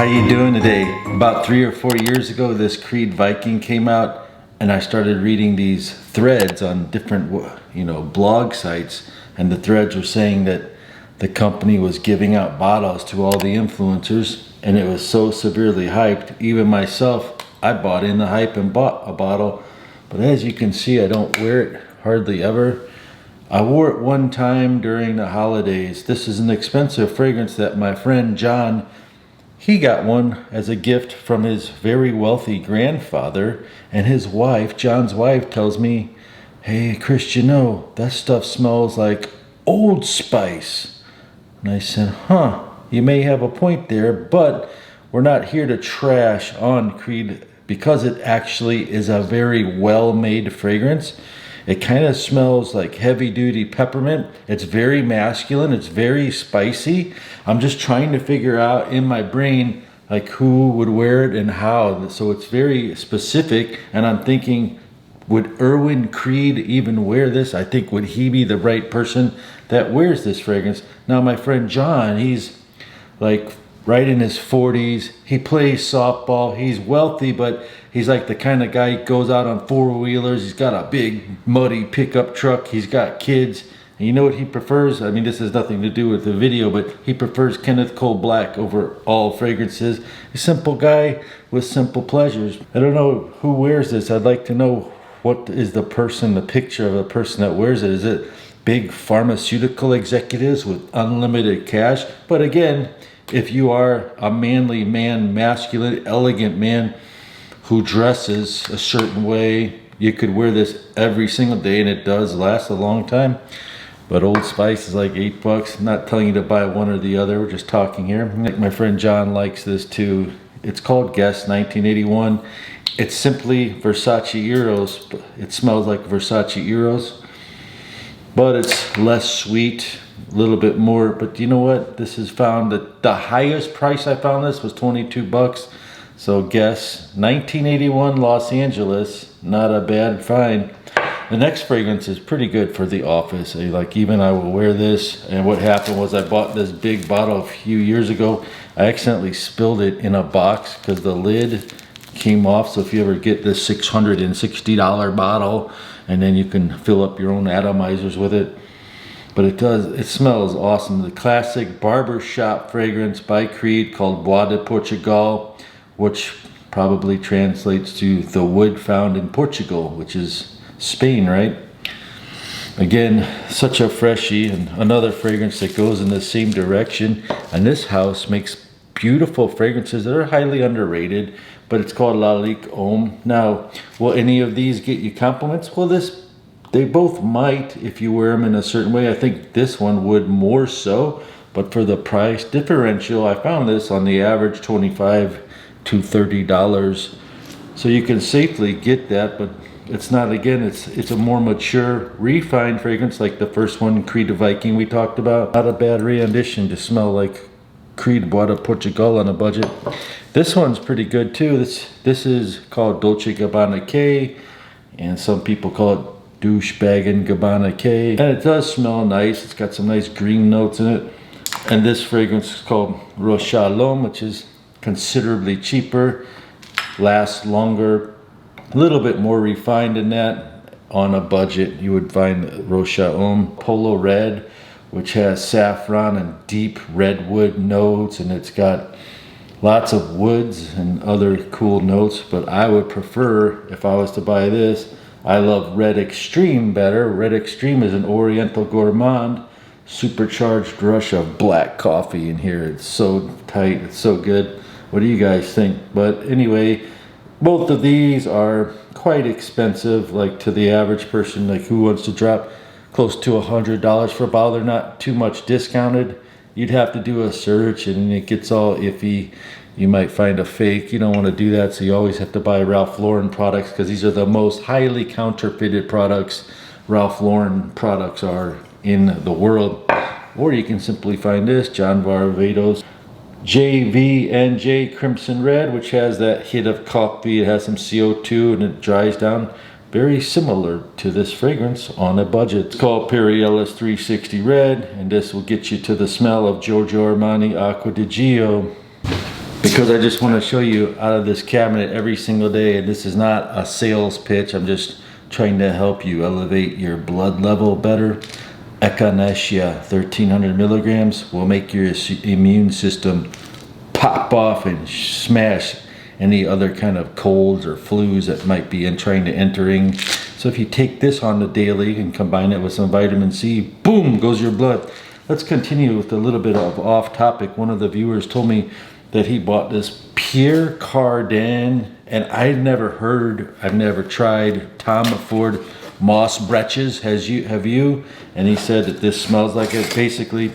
you doing today? About 3 or 4 years ago, this Creed Viking came out, and I started reading these threads on different, blog sites, and the threads were saying that the company was giving out bottles to all the influencers, and it was so severely hyped. Even myself, I bought in the hype and bought a bottle, but as you can see, I don't wear it hardly ever. I wore it one time during the holidays. This is an expensive fragrance that my friend John, he got one as a gift from his very wealthy grandfather, and his wife, John's wife, tells me, "Hey, Chris, that stuff smells like Old Spice." And I said, you may have a point there, but we're not here to trash on Creed because it actually is a very well-made fragrance. It kind of smells like heavy-duty peppermint. It's very masculine. It's very spicy. I'm just trying to figure out in my brain like who would wear it and how. So it's very specific, and I'm thinking, would Erwin Creed even wear this? I think, would he be the right person that wears this fragrance? Now, my friend John, he's like right in his 40s. He plays softball. He's wealthy, but he's like the kind of guy who goes out on four-wheelers. He's got a big muddy pickup truck. He's got kids. And you know what he prefers? I mean, this has nothing to do with the video, but he prefers Kenneth Cole Black over all fragrances. A simple guy with simple pleasures. I don't know who wears this. I'd like to know what is the picture of the person that wears it. Is it big pharmaceutical executives with unlimited cash? But again, if you are a manly man, masculine, elegant man who dresses a certain way, you could wear this every single day, and it does last a long time. But Old Spice is like $8. I'm not telling you to buy one or the other. We're just talking here. My friend John likes this too. It's called Guess 1981. It's simply Versace Eros. It smells like Versace Eros, but it's less sweet, a little bit more. But you know what? This is found at the highest price I found this was $22. So Guess 1981 Los Angeles, not a bad find. The next fragrance is pretty good for the office. Even I will wear this. And what happened was I bought this big bottle a few years ago. I accidentally spilled it in a box because the lid came off. So if you ever get this $660 bottle, and then you can fill up your own atomizers with it. But it smells awesome. The classic barbershop fragrance by Creed called Bois de Portugal, which probably translates to the wood found in Portugal, which is Spain, right? Again, such a freshie, and another fragrance that goes in the same direction. And this house makes beautiful fragrances that are highly underrated, but it's called La Lique Homme. Now, will any of these get you compliments? Well, they both might if you wear them in a certain way. I think this one would more so, but for the price differential, I found this on the average $25 to $30. So you can safely get that, but it's not, again, it's a more mature, refined fragrance like the first one, Creed Viking we talked about. Not a bad rendition to smell like Creed Bois de Portugal on a budget. This one's pretty good too. This is called Dolce Gabbana K, and some people call it Douchebagin' Gabbana K. And it does smell nice. It's got some nice green notes in it. And this fragrance is called Roche L'Homme, which is considerably cheaper, lasts longer, a little bit more refined than that. On a budget, you would find Roche L'Homme Polo Red, which has saffron and deep redwood notes, and it's got lots of woods and other cool notes. But I would prefer, if I was to buy this, I love Red Extreme better. Red Extreme is an Oriental Gourmand supercharged rush of black coffee in here. It's so tight, it's so good. What do you guys think? But anyway, both of these are quite expensive, like to the average person, like who wants to drop close to $100 for a bottle. They're not too much discounted. You'd have to do a search and it gets all iffy. You might find a fake. You don't want to do that, so you always have to buy Ralph Lauren products because these are the most highly counterfeited products Ralph Lauren products are in the world. Or you can simply find this, John Varvatos JV&J Crimson Red, which has that hit of coffee. It has some CO2 and it dries down. Very similar to this fragrance on a budget. It's called Periellis 360 Red, and this will get you to the smell of Giorgio Armani Acqua di Gio. because I just want to show you out of this cabinet every single day. And this is not a sales pitch. I'm just trying to help you elevate your blood level better. Echinacea 1300 milligrams will make your immune system pop off and smash any other kind of colds or flus that might be trying to entering. So if you take this on the daily and combine it with some vitamin C, boom, goes your blood. Let's continue with a little bit of off topic. One of the viewers told me that he bought this Pierre Cardin, and I've never tried Tom Ford Moss Breches. Have you? And he said that this smells like it. Basically,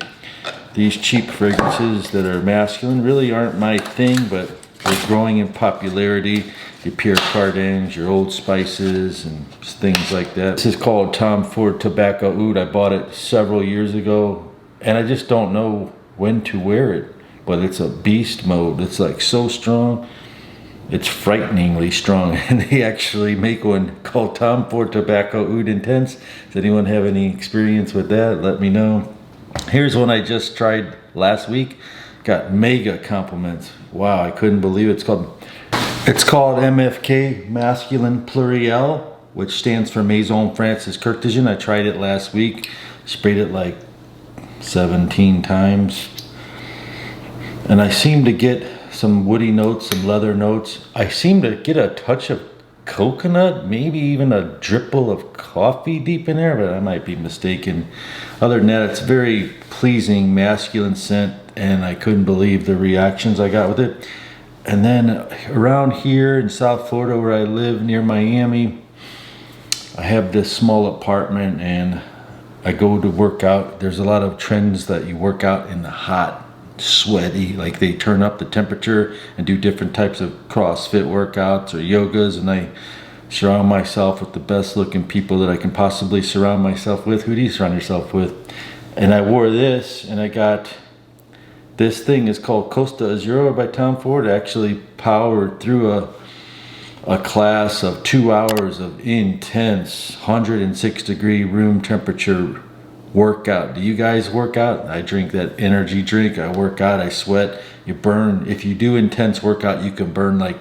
these cheap fragrances that are masculine really aren't my thing, but they're growing in popularity. Your Pierre Cardins, your Old Spices, and things like that. This is called Tom Ford Tobacco Oud. I bought it several years ago, and I just don't know when to wear it. But it's a beast mode. It's like so strong. It's frighteningly strong. And they actually make one called Tom Ford Tobacco Oud Intense. Does anyone have any experience with that? Let me know. Here's one I just tried last week. Got mega compliments. Wow, I couldn't believe it. It's called MFK Masculine Pluriel, which stands for Maison Francis Curtigen. I tried it last week. Sprayed it like 17 times. And I seem to get some woody notes, some leather notes. I seem to get a touch of coconut, maybe even a dripple of coffee deep in there, but I might be mistaken. Other than that, it's very pleasing masculine scent, and I couldn't believe the reactions I got with it. And then around here in South Florida where I live near Miami, I have this small apartment and I go to work out. There's a lot of trends that you work out in the hot, sweaty, like they turn up the temperature and do different types of CrossFit workouts or yogas, and I surround myself with the best looking people that I can possibly surround myself with. Who do you surround yourself with? And I wore this, and I got this thing is called Costa Azura by Tom Ford. I actually powered through a class of 2 hours of intense 106 degree room temperature workout. Do you guys work out? I drink that energy drink. I work out, I sweat. You burn. If you do intense workout, you can burn like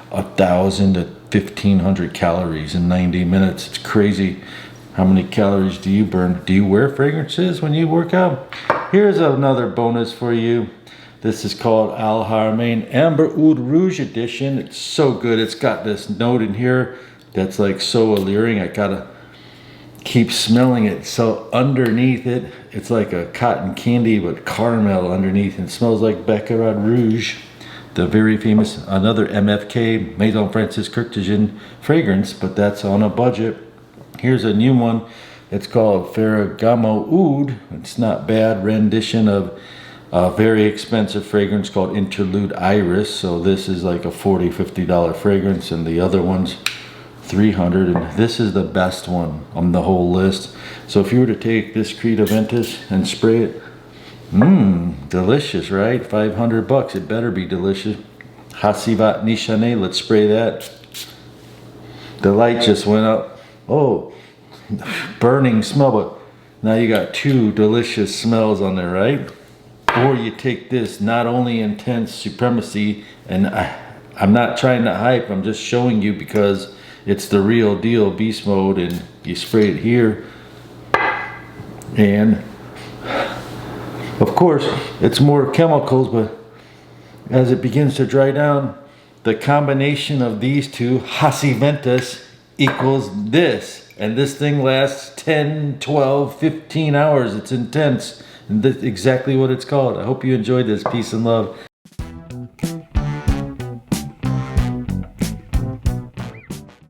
1,000 to 1,500 calories in 90 minutes. It's crazy. How many calories do you burn? Do you wear fragrances when you work out? Here's another bonus for you. This is called Al Haramain Amber Oud Rouge Edition. It's so good. It's got this note in here that's like so alluring. I gotta keep smelling it. So underneath it, it's like a cotton candy but caramel underneath, and it smells like Baccarat Rouge, the very famous, another MFK Maison Francis Curtigen fragrance, but that's on a budget. Here's a new one. It's called Ferragamo Oud. It's not bad. Rendition of a very expensive fragrance called Interlude Iris. So this is like a $40, $50 fragrance, and the other one's $300, and this is the best one on the whole list. So if you were to take this Creed Aventus and spray it, delicious, right? 500 bucks. It better be delicious. Hasivat Nishane, let's spray that. The light just went up. Oh, burning smell, but now you got two delicious smells on there, right? Or you take this, not only intense supremacy, and I'm not trying to hype, I'm just showing you because it's the real deal, beast mode, and you spray it here, and of course it's more chemicals, but as it begins to dry down, the combination of these two, Hasiventus, equals this, and this thing lasts 10, 12, 15 hours. It's intense, and that's exactly what it's called. I hope you enjoyed this. Peace and love.